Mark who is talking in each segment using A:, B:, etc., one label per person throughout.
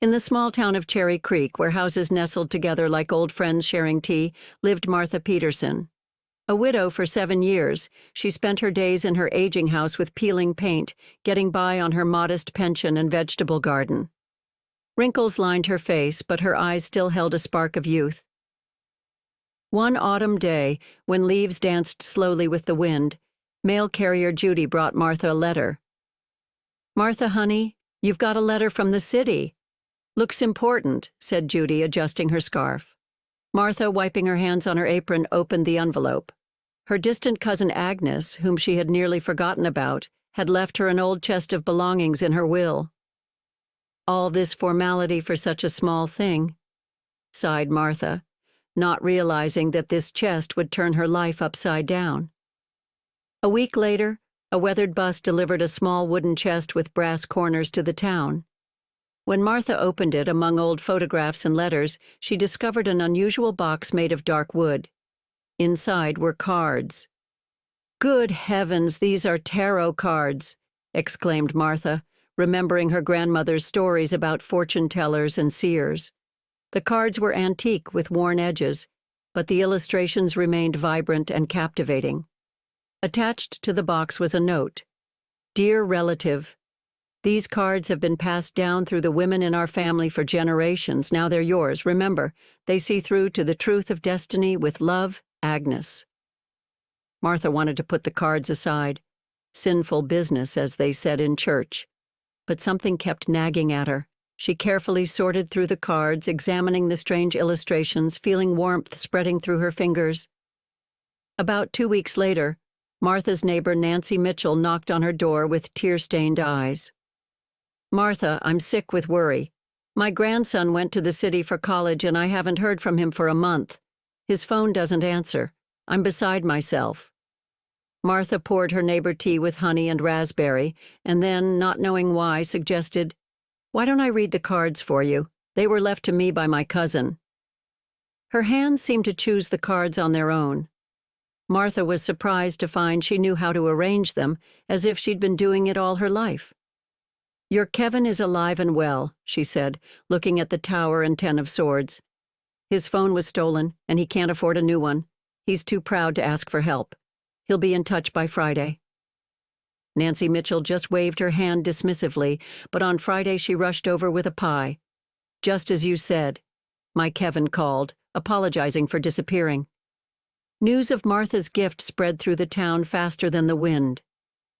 A: In the small town of Cherry Creek, where houses nestled together like old friends sharing tea, lived Martha Peterson. A widow for 7 years, she spent her days in her aging house with peeling paint, getting by on her modest pension and vegetable garden. Wrinkles lined her face, but her eyes still held a spark of youth. One autumn day, when leaves danced slowly with the wind, mail carrier Judy brought Martha a letter. "Martha, honey, you've got a letter from the city." "Looks important," said Judy, adjusting her scarf. Martha, wiping her hands on her apron, opened the envelope. Her distant cousin Agnes, whom she had nearly forgotten about, had left her an old chest of belongings in her will. "All this formality for such a small thing," sighed Martha, not realizing that this chest would turn her life upside down. A week later, a weathered bus delivered a small wooden chest with brass corners to the town. When Martha opened it among old photographs and letters, she discovered an unusual box made of dark wood. Inside were cards. "Good heavens, these are tarot cards," exclaimed Martha, remembering her grandmother's stories about fortune-tellers and seers. The cards were antique with worn edges, but the illustrations remained vibrant and captivating. Attached to the box was a note. "Dear relative, these cards have been passed down through the women in our family for generations. Now they're yours. Remember, they see through to the truth of destiny. With love, Agnes." Martha wanted to put the cards aside. Sinful business, as they said in church. But something kept nagging at her. She carefully sorted through the cards, examining the strange illustrations, feeling warmth spreading through her fingers. About 2 weeks later, Martha's neighbor Nancy Mitchell knocked on her door with tear-stained eyes. "Martha, I'm sick with worry. My grandson went to the city for college and I haven't heard from him for a month. His phone doesn't answer. I'm beside myself." Martha poured her neighbor tea with honey and raspberry, and then, not knowing why, suggested, "Why don't I read the cards for you? They were left to me by my cousin." Her hands seemed to choose the cards on their own. Martha was surprised to find she knew how to arrange them, as if she'd been doing it all her life. "Your Kevin is alive and well," she said, looking at the Tower and 10 of Swords. "His phone was stolen, and he can't afford a new one. He's too proud to ask for help. He'll be in touch by Friday." Nancy Mitchell just waved her hand dismissively, but on Friday she rushed over with a pie. "Just as you said," my Kevin called, apologizing for disappearing. News of Martha's gift spread through the town faster than the wind.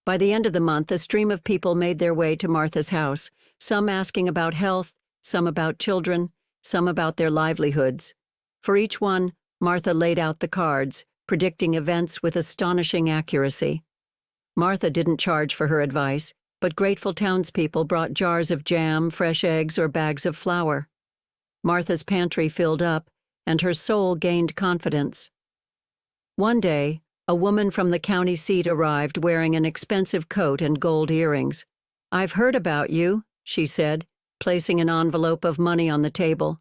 A: By the end of the month, a stream of people made their way to Martha's house, some asking about health, some about children, some about their livelihoods. For each one, Martha laid out the cards, predicting events with astonishing accuracy. Martha didn't charge for her advice, but grateful townspeople brought jars of jam, fresh eggs, or bags of flour. Martha's pantry filled up, and her soul gained confidence. One day, a woman from the county seat arrived wearing an expensive coat and gold earrings. "I've heard about you," she said, placing an envelope of money on the table.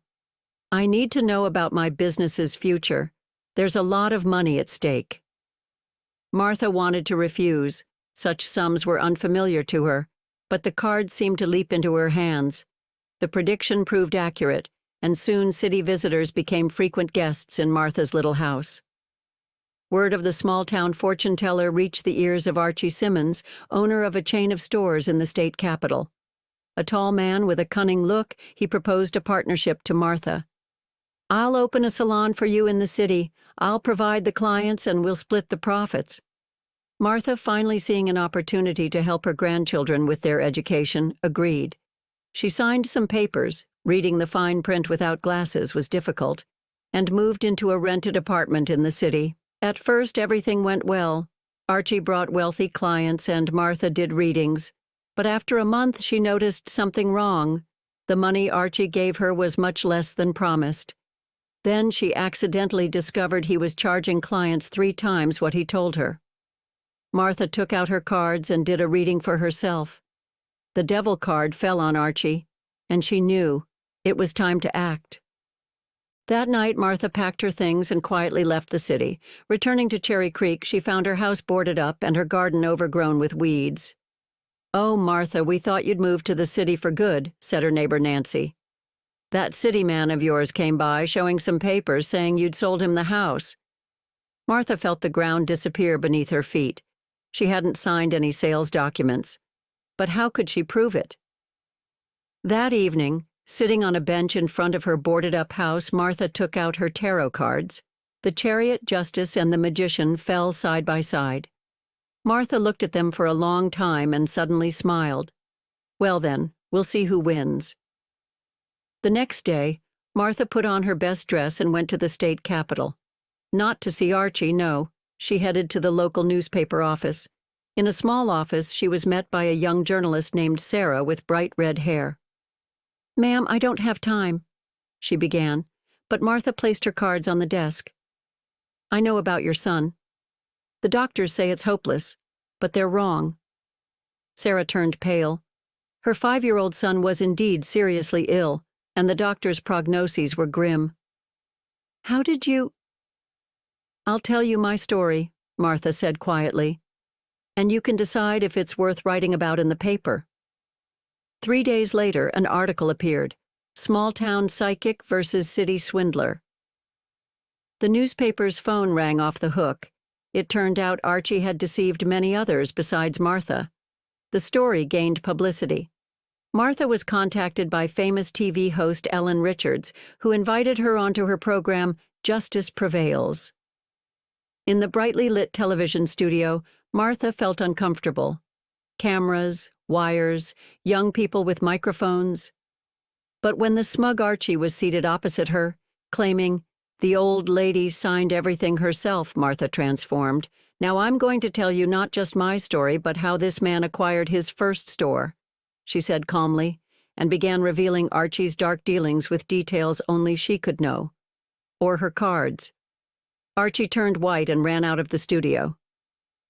A: "I need to know about my business's future. There's a lot of money at stake." Martha wanted to refuse. Such sums were unfamiliar to her, but the cards seemed to leap into her hands. The prediction proved accurate, and soon city visitors became frequent guests in Martha's little house. Word of the small-town fortune-teller reached the ears of Archie Simmons, owner of a chain of stores in the state capital. A tall man with a cunning look, he proposed a partnership to Martha. "I'll open a salon for you in the city. I'll provide the clients and we'll split the profits." Martha, finally seeing an opportunity to help her grandchildren with their education, agreed. She signed some papers, reading the fine print without glasses was difficult, and moved into a rented apartment in the city. At first, everything went well. Archie brought wealthy clients and Martha did readings. But after a month, she noticed something wrong. The money Archie gave her was much less than promised. Then she accidentally discovered he was charging clients 3 times what he told her. Martha took out her cards and did a reading for herself. The devil card fell on Archie, and she knew it was time to act. That night, Martha packed her things and quietly left the city. Returning to Cherry Creek, she found her house boarded up and her garden overgrown with weeds. "Oh, Martha, we thought you'd moved to the city for good," said her neighbor Nancy. That city man of yours came by showing some papers saying you'd sold him the house. Martha felt the ground disappear beneath her feet. She hadn't signed any sales documents. But how could she prove it? That evening, sitting on a bench in front of her boarded-up house, Martha took out her tarot cards. The Chariot, Justice, and the Magician fell side by side. Martha looked at them for a long time and suddenly smiled. Well then, we'll see who wins. The next day, Martha put on her best dress and went to the state capitol. Not to see Archie, no. She headed to the local newspaper office. In a small office, she was met by a young journalist named Sarah with bright red hair. "Ma'am, I don't have time," she began, but Martha placed her cards on the desk. "I know about your son. The doctors say it's hopeless, but they're wrong." Sarah turned pale. Her 5-year-old son was indeed seriously ill, and the doctor's prognoses were grim. "How did you—" "I'll tell you my story," Martha said quietly, "and you can decide if it's worth writing about in the paper." 3 days later, an article appeared, "Small-Town Psychic versus City Swindler." The newspaper's phone rang off the hook. It turned out Archie had deceived many others besides Martha. The story gained publicity. Martha was contacted by famous TV host Ellen Richards, who invited her onto her program, Justice Prevails. In the brightly lit television studio, Martha felt uncomfortable. Cameras, wires, young people with microphones. But when the smug Archie was seated opposite her, claiming, "The old lady signed everything herself," Martha transformed. "Now I'm going to tell you not just my story, but how this man acquired his first store," she said calmly, and began revealing Archie's dark dealings with details only she could know. Or her cards. Archie turned white and ran out of the studio.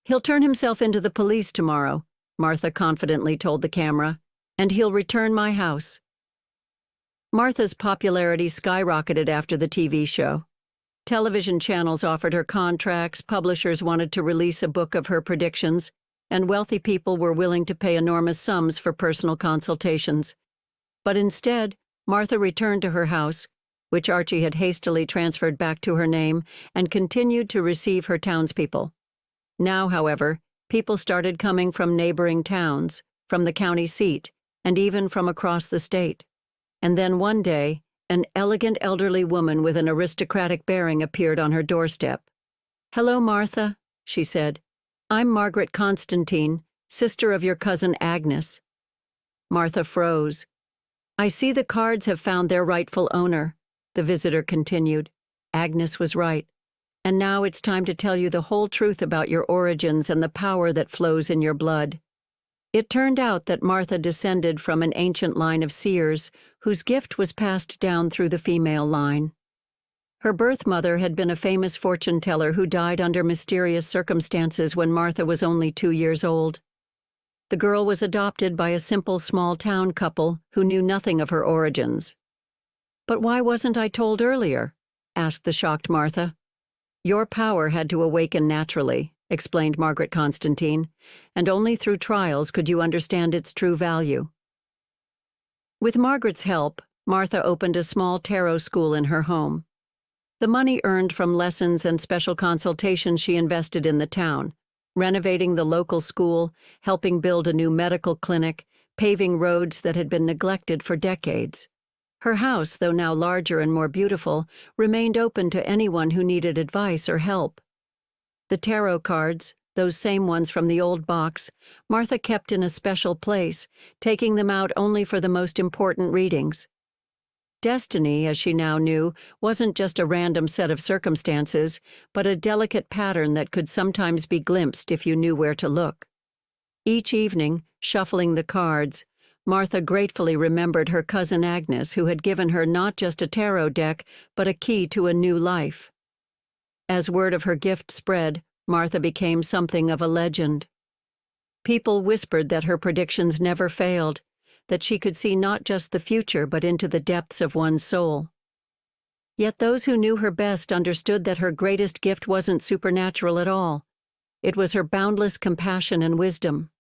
A: "He'll turn himself into the police tomorrow," Martha confidently told the camera, "and he'll return my house." Martha's popularity skyrocketed after the TV show. Television channels offered her contracts, publishers wanted to release a book of her predictions, and wealthy people were willing to pay enormous sums for personal consultations. But instead, Martha returned to her house, which Archie had hastily transferred back to her name, and continued to receive her townspeople. Now, however, people started coming from neighboring towns, from the county seat, and even from across the state. And then one day, an elegant elderly woman with an aristocratic bearing appeared on her doorstep. "Hello, Martha," she said. "I'm Margaret Constantine, sister of your cousin Agnes." Martha froze. "I see the cards have found their rightful owner," the visitor continued. "Agnes was right. And now it's time to tell you the whole truth about your origins and the power that flows in your blood." It turned out that Martha descended from an ancient line of seers whose gift was passed down through the female line. Her birth mother had been a famous fortune teller who died under mysterious circumstances when Martha was only 2 years old. The girl was adopted by a simple small-town couple who knew nothing of her origins. "But why wasn't I told earlier?" asked the shocked Martha. "Your power had to awaken naturally," explained Margaret Constantine, "and only through trials could you understand its true value." With Margaret's help, Martha opened a small tarot school in her home. The money earned from lessons and special consultations she invested in the town, renovating the local school, helping build a new medical clinic, paving roads that had been neglected for decades. Her house, though now larger and more beautiful, remained open to anyone who needed advice or help. The tarot cards, those same ones from the old box, Martha kept in a special place, taking them out only for the most important readings. Destiny, as she now knew, wasn't just a random set of circumstances, but a delicate pattern that could sometimes be glimpsed if you knew where to look. Each evening, shuffling the cards, Martha gratefully remembered her cousin Agnes, who had given her not just a tarot deck, but a key to a new life. As word of her gift spread, Martha became something of a legend. People whispered that her predictions never failed, that she could see not just the future but into the depths of one's soul. Yet those who knew her best understood that her greatest gift wasn't supernatural at all. It was her boundless compassion and wisdom.